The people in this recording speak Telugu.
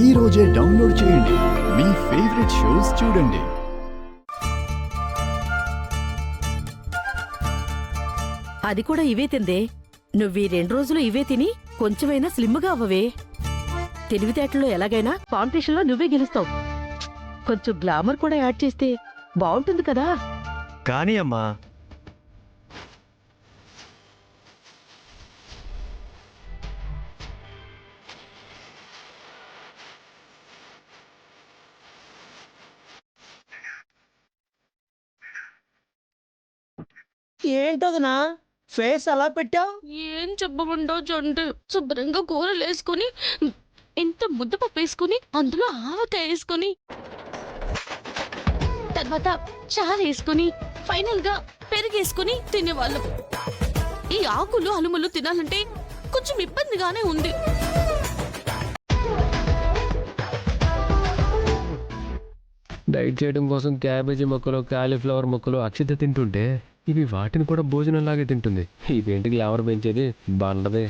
ఈ రోజే డౌన్లోడ్ చేయండి. మీ ఫేవరెట్ షోస్ చూడండి. అది కూడా ఇవే తిందే. నువ్వీ 2 రోజులు ఇవే తిని కొంచెమైనా స్లిమ్గా అవ్వవే. తెలివితేటల్లో ఎలాగైనా కాంపిటీషన్లో నువ్వే గెలుస్తావు. కొంచెం గ్లామర్ కూడా యాడ్ చేస్తే బాగుంటుంది కదా. కానీ అమ్మా, ఏంటదనా ఫేస్ అలా పెట్టావు? ఏం చెప్పమంటావు జంటు? శుభ్రంగా కూరలు వేసుకుని, ఇంత ముద్దపప్పు వేసుకుని, అందులో ఆవకాయ వేసుకుని, తర్వాత చారు వేసుకుని, ఫైనల్ గా పెరిగేసుకుని తినేవాళ్ళం. ఈ ఆకులు అలుములు తినాలంటే కొంచెం ఇబ్బందిగానే ఉంది. డైట్ చేయడం కోసం క్యాబేజీ మొక్కలు, కాలీఫ్లవర్ మొక్కలు అక్షిత తింటుంటే ఇవి వాటిని కూడా భోజనంలాగే తింటుంది. ఇదేంటి గ్లామర్ పెంచేది బండదే.